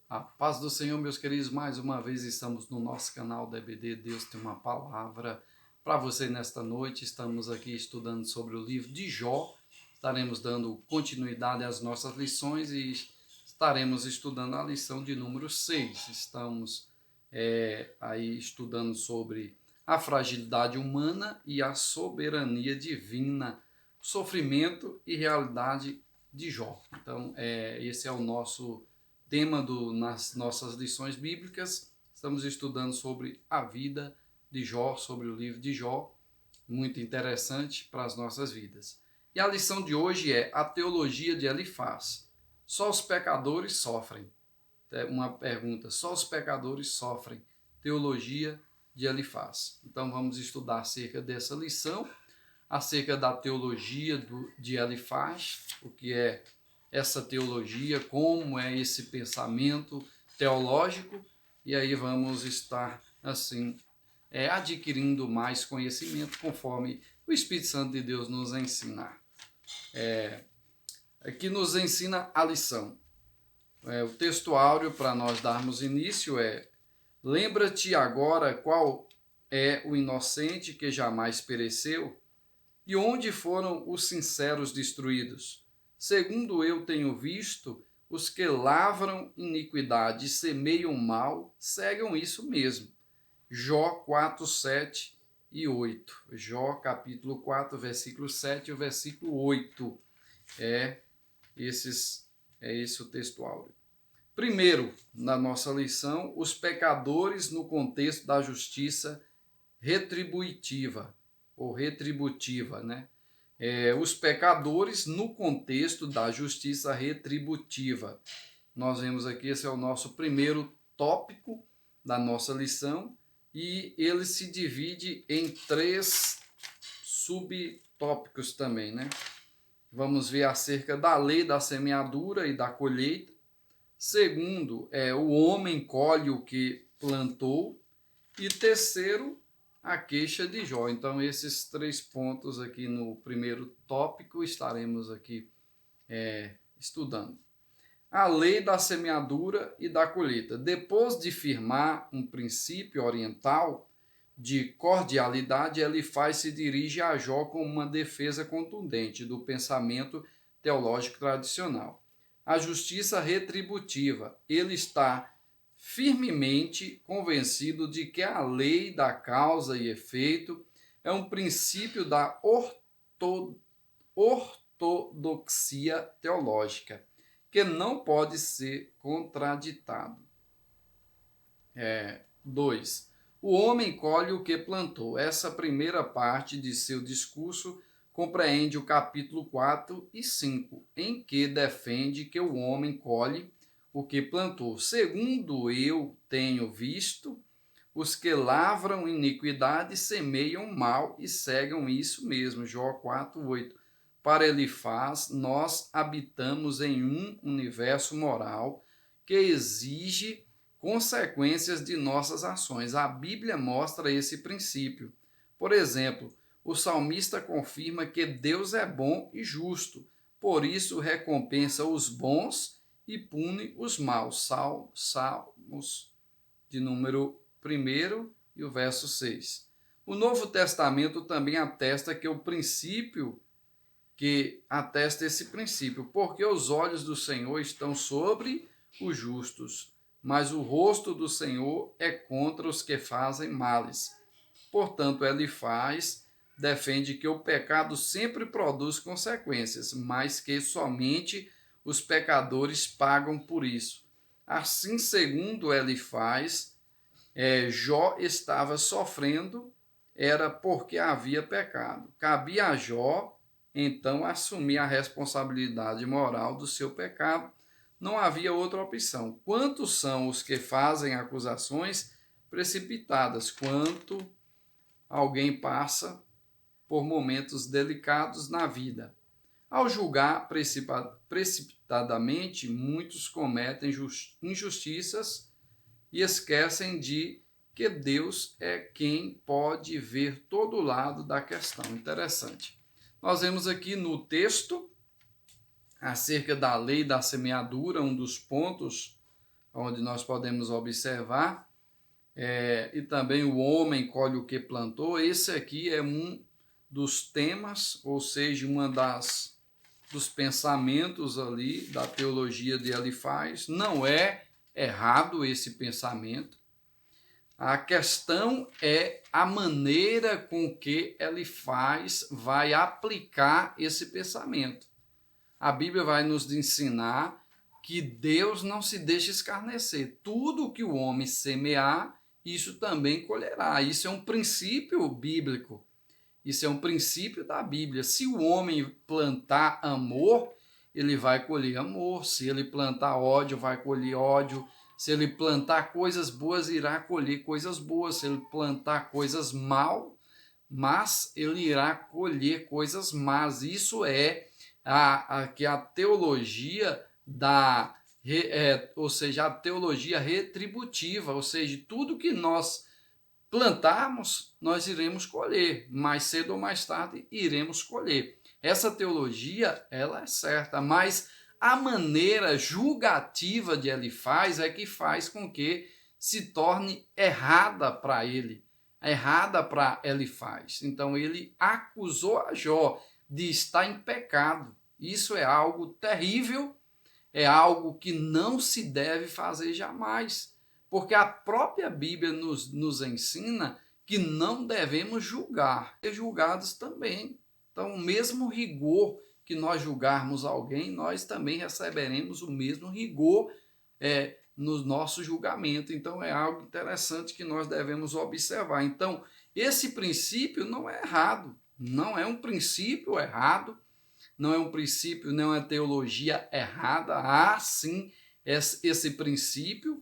A paz do Senhor, meus queridos, mais uma vez estamos no nosso canal da EBD. Deus tem uma palavra para você nesta noite. Estamos aqui estudando sobre o livro de Jó. Estaremos dando continuidade às nossas lições e estaremos estudando a lição de número 6. Estamos aí estudando sobre a fragilidade humana e a soberania divina, sofrimento e realidade de Jó. Então, esse é o nosso tema nas nossas lições bíblicas. Estamos estudando sobre a vida de Jó, sobre o livro de Jó, muito interessante para as nossas vidas. E a lição de hoje é a teologia de Elifaz. Só os pecadores sofrem. É uma pergunta, só os pecadores sofrem. Teologia de Elifaz. Então vamos estudar acerca dessa lição, acerca da teologia de Elifaz, o que é essa teologia, como é esse pensamento teológico, e aí vamos estar assim adquirindo mais conhecimento conforme o Espírito Santo de Deus nos ensinar. Aqui nos ensina a lição. O texto áureo para nós darmos início é: lembra-te agora qual é o inocente que jamais pereceu, e onde foram os sinceros destruídos? Segundo eu tenho visto, os que lavram iniquidade e semeiam mal, seguem isso mesmo. Jó 4, 7 e 8. Jó capítulo 4, versículo 7 e o versículo 8. É esse o texto áureo. Primeiro, na nossa lição, os pecadores no contexto da justiça retributiva, ou retributiva, né? Os pecadores no contexto da justiça retributiva. Nós vemos aqui, esse é o nosso primeiro tópico da nossa lição, e ele se divide em 3 subtópicos também, né? Vamos ver acerca da lei da semeadura e da colheita. Segundo, o homem colhe o que plantou. E terceiro, a queixa de Jó. Então, esses 3 pontos aqui no primeiro tópico estaremos aqui estudando. A lei da semeadura e da colheita. Depois de firmar um princípio oriental de cordialidade, Elifaz se dirige a Jó com uma defesa contundente do pensamento teológico tradicional. A justiça retributiva. Ele está firmemente convencido de que a lei da causa e efeito é um princípio da ortodoxia teológica, que não pode ser contraditado. 2. O homem colhe o que plantou. Essa primeira parte de seu discurso compreende o capítulo 4 e 5, em que defende que o homem colhe o que plantou. Segundo eu tenho visto, os que lavram iniquidade semeiam mal e seguem isso mesmo. Jó 4, 8. Para Elifaz, nós habitamos em um universo moral que exige consequências de nossas ações. A Bíblia mostra esse princípio. Por exemplo, o salmista confirma que Deus é bom e justo, por isso recompensa os bons e pune os maus. Salmos de número 1 e o verso 6. O Novo Testamento também atesta esse princípio, porque os olhos do Senhor estão sobre os justos, mas o rosto do Senhor é contra os que fazem males. Portanto, Elifaz defende que o pecado sempre produz consequências, mas que somente os pecadores pagam por isso. Assim, segundo Elifaz, Jó estava sofrendo, era porque havia pecado. Cabia a Jó, então, assumir a responsabilidade moral do seu pecado. Não havia outra opção. Quantos são os que fazem acusações precipitadas? Quanto alguém passa por momentos delicados na vida. Ao julgar precipitadamente, muitos cometem injustiças e esquecem de que Deus é quem pode ver todo lado da questão. Interessante. Nós vemos aqui no texto acerca da lei da semeadura, um dos pontos onde nós podemos observar, e também o homem colhe o que plantou. Esse aqui é um dos temas, ou seja, dos pensamentos ali da teologia de Elifaz. Não é errado esse pensamento. A questão é a maneira com que Elifaz vai aplicar esse pensamento. A Bíblia vai nos ensinar que Deus não se deixa escarnecer. Tudo que o homem semear, isso também colherá. Isso é um princípio bíblico. Isso é um princípio da Bíblia. Se o homem plantar amor, ele vai colher amor. Se ele plantar ódio, vai colher ódio. Se ele plantar coisas boas, irá colher coisas boas. Se ele plantar coisas mas ele irá colher coisas más. Isso é a teologia ou seja, a teologia retributiva, ou seja, tudo que nós plantarmos, nós iremos colher, mais cedo ou mais tarde iremos colher. Essa teologia, ela é certa, mas a maneira julgativa de Elifaz é que faz com que se torne errada para ele, errada para Elifaz. Então ele acusou a Jó de estar em pecado. Isso é algo terrível, é algo que não se deve fazer jamais, porque a própria Bíblia nos ensina que não devemos julgar, ser julgados também. Então, o mesmo rigor que nós julgarmos alguém, nós também receberemos o mesmo rigor no nosso julgamento. Então, é algo interessante que nós devemos observar. Então, esse princípio não é errado, não é um princípio errado, não é um princípio, não é uma teologia errada. Há sim esse princípio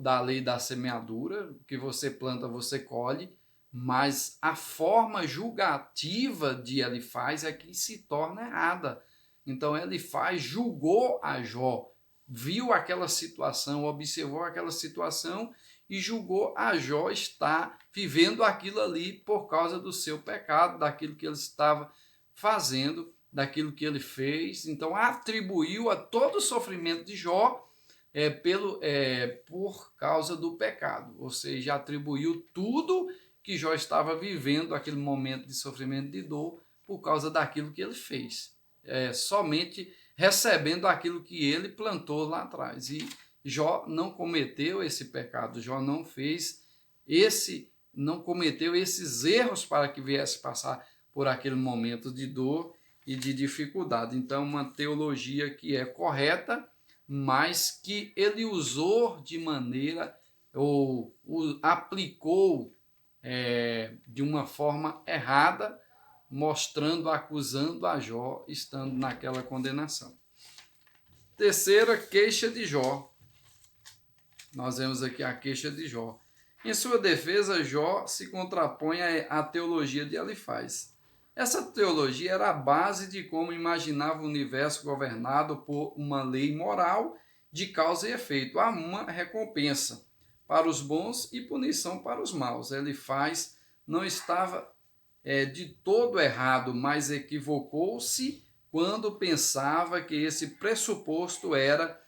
da lei da semeadura, que você planta, você colhe, mas a forma julgativa de Elifaz é que se torna errada. Então Elifaz julgou a Jó, viu aquela situação, observou aquela situação e julgou a Jó estar vivendo aquilo ali por causa do seu pecado, daquilo que ele estava fazendo, daquilo que ele fez. Então atribuiu a todo o sofrimento de Jó por causa do pecado, ou seja, atribuiu tudo que Jó estava vivendo, aquele momento de sofrimento, de dor, por causa daquilo que ele fez, somente recebendo aquilo que ele plantou lá atrás. E Jó não cometeu esse pecado, Jó não cometeu esses erros para que viesse passar por aquele momento de dor e de dificuldade. Então, uma teologia que é correta, mas que ele usou de maneira, ou aplicou de uma forma errada, mostrando, acusando a Jó, estando naquela condenação. Terceira, queixa de Jó. Nós vemos aqui a queixa de Jó. Em sua defesa, Jó se contrapõe à teologia de Elifaz. Essa teologia era a base de como imaginava o universo governado por uma lei moral de causa e efeito. Há uma recompensa para os bons e punição para os maus. Elifaz não estava de todo errado, mas equivocou-se quando pensava que esse pressuposto era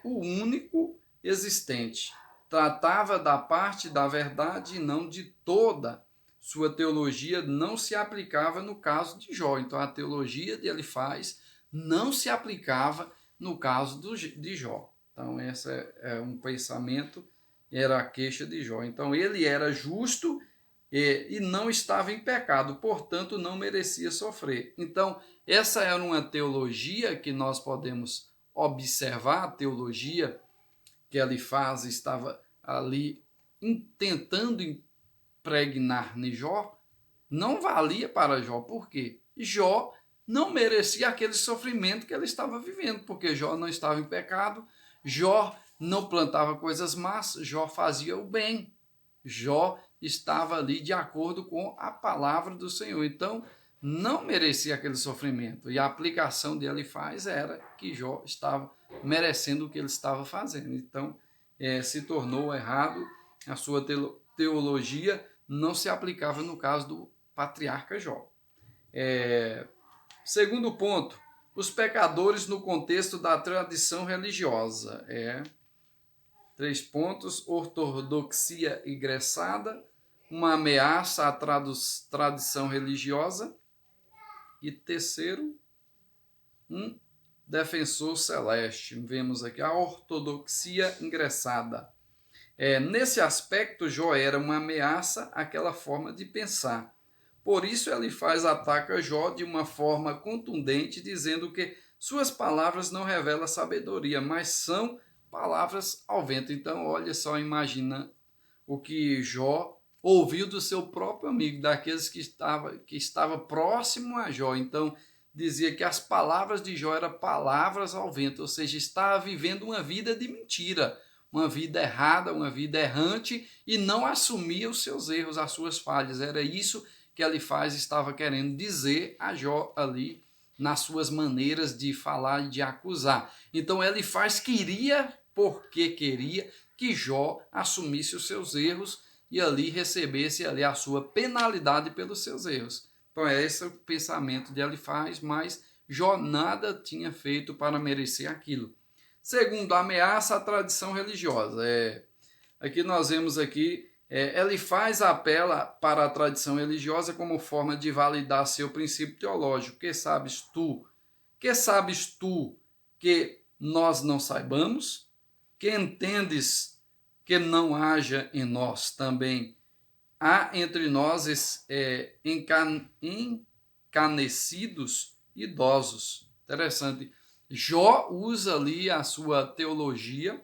o único existente. Tratava da parte da verdade e não de toda. Sua teologia não se aplicava no caso de Jó. Então, a teologia de Elifaz não se aplicava no caso de Jó. Então, esse é um pensamento, era a queixa de Jó. Então, ele era justo e não estava em pecado, portanto, não merecia sofrer. Então, essa era uma teologia que nós podemos observar, a teologia que Elifaz estava ali tentando impregnar em Jó, não valia para Jó. Por quê? Jó não merecia aquele sofrimento que ele estava vivendo, porque Jó não estava em pecado, Jó não plantava coisas más, Jó fazia o bem, Jó estava ali de acordo com a palavra do Senhor. Então, não merecia aquele sofrimento. E a aplicação de Elifaz era que Jó estava merecendo o que ele estava fazendo. Então, se tornou errado, a sua teologia não se aplicava no caso do patriarca Jó. Segundo ponto, Os pecadores no contexto da tradição religiosa. 3 pontos. Ortodoxia ingressada, uma ameaça à tradição religiosa. E terceiro, um defensor celeste. Vemos aqui a ortodoxia ingressada. Nesse aspecto, Jó era uma ameaça àquela forma de pensar. Por isso, Elifaz ataca Jó de uma forma contundente, dizendo que suas palavras não revelam sabedoria, mas são palavras ao vento. Então, olha só, imagina o que Jó ouviu do seu próprio amigo, daqueles que estava próximo a Jó. Então, dizia que as palavras de Jó eram palavras ao vento, ou seja, estava vivendo uma vida de mentira, uma vida errada, uma vida errante, e não assumia os seus erros, as suas falhas. Era isso que Elifaz estava querendo dizer a Jó ali, nas suas maneiras de falar e de acusar. Então Elifaz queria, porque queria, que Jó assumisse os seus erros e ali recebesse ali a sua penalidade pelos seus erros. Então esse é o pensamento de Elifaz, mas Jó nada tinha feito para merecer aquilo. Segundo, a ameaça à tradição religiosa. Aqui nós vemos aqui, Elifaz apela para a tradição religiosa como forma de validar seu princípio teológico. Que sabes tu? Que sabes tu que nós não saibamos? Que entendes que não haja em nós também? Há entre nós encanecidos idosos. Interessante. Jó usa ali a sua teologia,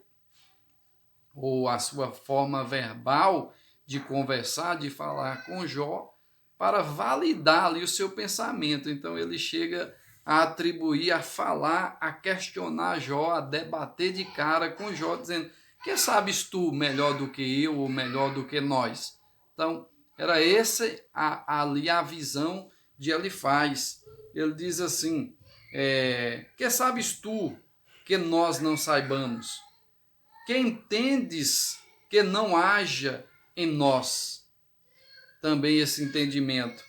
ou a sua forma verbal de conversar, de falar com Jó, para validar ali o seu pensamento. Então ele chega a atribuir, a falar, a questionar Jó, a debater de cara com Jó, dizendo: que sabes tu melhor do que eu, ou melhor do que nós? Então, era essa ali a visão de Elifaz. Ele diz assim: que sabes tu que nós não saibamos? Que entendes que não haja em nós também esse entendimento?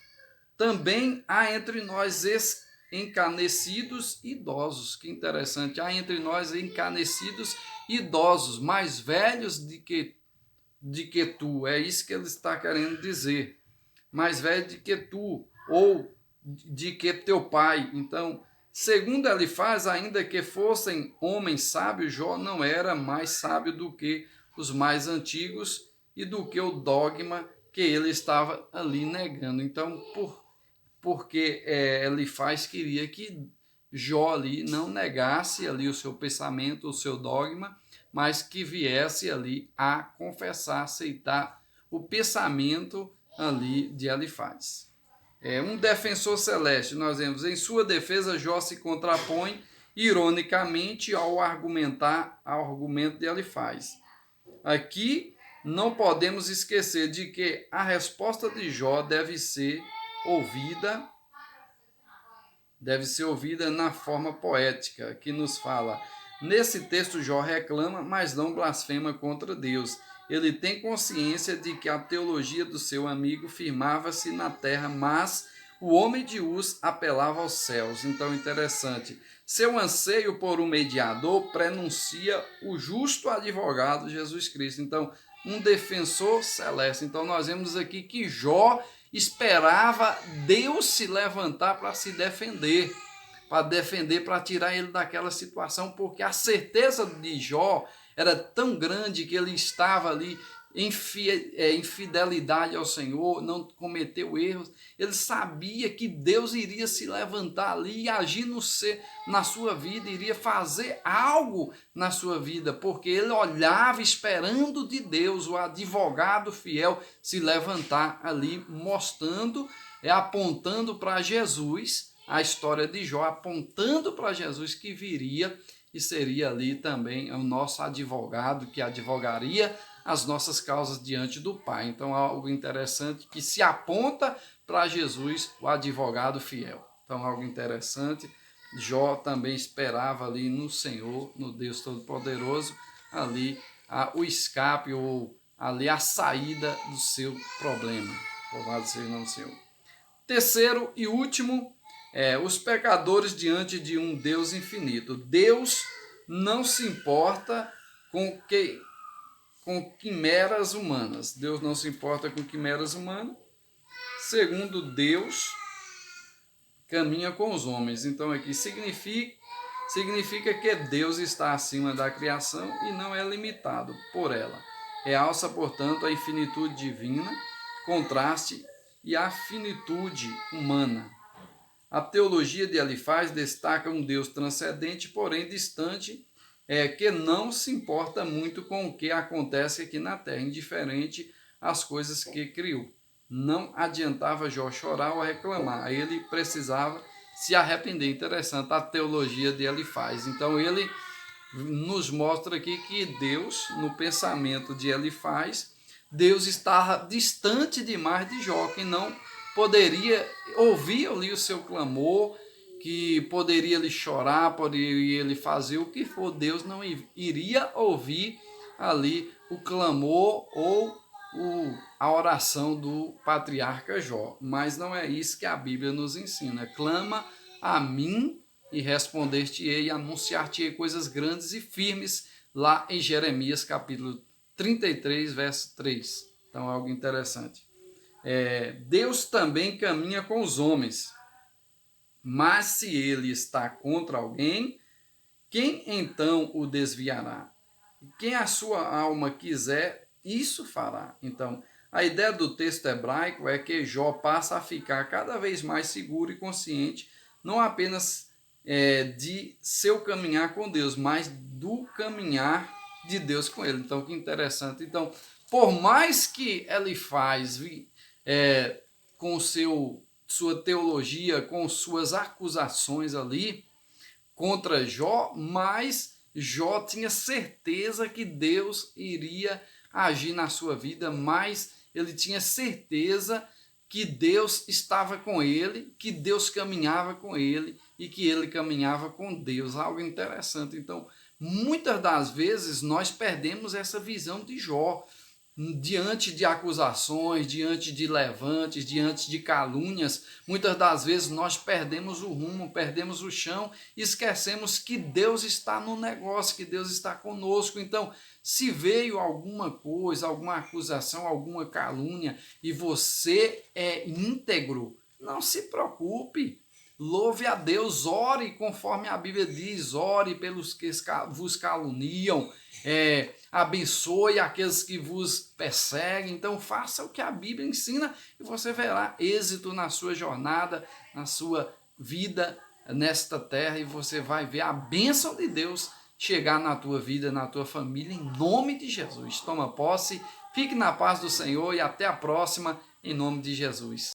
Também há entre nós encanecidos idosos. Que interessante, há entre nós encanecidos idosos, mais velhos de que tu. É isso que ele está querendo dizer. Mais velho de que tu, ou de que teu pai. Então, segundo Elifaz, ainda que fossem homens sábios, Jó não era mais sábio do que os mais antigos e do que o dogma que ele estava ali negando. Então, porque Elifaz queria que Jó ali não negasse ali o seu pensamento, o seu dogma, mas que viesse ali a confessar, aceitar o pensamento ali de Elifaz. Um defensor celeste, nós vemos, em sua defesa, Jó se contrapõe ironicamente ao argumento de Elifaz. Aqui não podemos esquecer de que a resposta de Jó deve ser ouvida na forma poética, que nos fala: nesse texto Jó reclama, mas não blasfema contra Deus. Ele tem consciência de que a teologia do seu amigo firmava-se na terra, mas o homem de Uz apelava aos céus. Então, interessante. Seu anseio por um mediador prenuncia o justo advogado Jesus Cristo. Então, um defensor celeste. Então, nós vemos aqui que Jó esperava Deus se levantar para se defender, para tirar ele daquela situação, porque a certeza de Jó era tão grande que ele estava ali em fidelidade ao Senhor, não cometeu erros. Ele sabia que Deus iria se levantar ali e agir na sua vida, iria fazer algo na sua vida, porque ele olhava esperando de Deus, o advogado fiel, se levantar ali, mostrando, apontando para Jesus, a história de Jó, apontando para Jesus que viria e seria ali também o nosso advogado, que advogaria as nossas causas diante do Pai. Então, algo interessante que se aponta para Jesus, o advogado fiel. Então, algo interessante. Jó também esperava ali no Senhor, no Deus Todo-Poderoso, ali o escape, ou ali a saída do seu problema. Louvado seja o nome do Senhor. Terceiro e último, Os pecadores diante de um Deus infinito. Deus não se importa com quimeras humanas. Deus não se importa com quimeras humanas. Segundo Deus, caminha com os homens. Então aqui significa que Deus está acima da criação e não é limitado por ela. Realça, portanto, a infinitude divina, contraste e a finitude humana. A teologia de Elifaz destaca um Deus transcendente, porém distante, que não se importa muito com o que acontece aqui na terra, indiferente às coisas que criou. Não adiantava Jó chorar ou reclamar, ele precisava se arrepender. Interessante a teologia de Elifaz. Então ele nos mostra aqui que Deus, no pensamento de Elifaz, Deus estava distante demais de Jó, que não poderia ouvir ali o seu clamor, que poderia lhe chorar, poderia ele fazer o que for, Deus não iria ouvir ali o clamor ou a oração do patriarca Jó. Mas não é isso que a Bíblia nos ensina. Clama a mim e responder-te-ei e anunciar-te-ei coisas grandes e firmes, lá em Jeremias capítulo 33, verso 3. Então, algo interessante. Deus também caminha com os homens, mas se ele está contra alguém, quem então o desviará? Quem a sua alma quiser, isso fará. Então, a ideia do texto hebraico é que Jó passa a ficar cada vez mais seguro e consciente, não apenas de seu caminhar com Deus, mas do caminhar de Deus com ele. Então, que interessante. Então, por mais que Elifaz com sua teologia, com suas acusações ali contra Jó, mas Jó tinha certeza que Deus iria agir na sua vida, mas ele tinha certeza que Deus estava com ele, que Deus caminhava com ele e que ele caminhava com Deus. Algo interessante. Então, muitas das vezes nós perdemos essa visão de Jó. Diante de acusações, diante de levantes, diante de calúnias, muitas das vezes nós perdemos o rumo, perdemos o chão, esquecemos que Deus está no negócio, que Deus está conosco. Então, se veio alguma coisa, alguma acusação, alguma calúnia e você é íntegro, não se preocupe. Louve a Deus, ore conforme a Bíblia diz, ore pelos que vos caluniam, abençoe aqueles que vos perseguem. Então faça o que a Bíblia ensina e você verá êxito na sua jornada, na sua vida nesta terra, e você vai ver a bênção de Deus chegar na tua vida, na tua família, em nome de Jesus. Toma posse, fique na paz do Senhor e até a próxima, em nome de Jesus.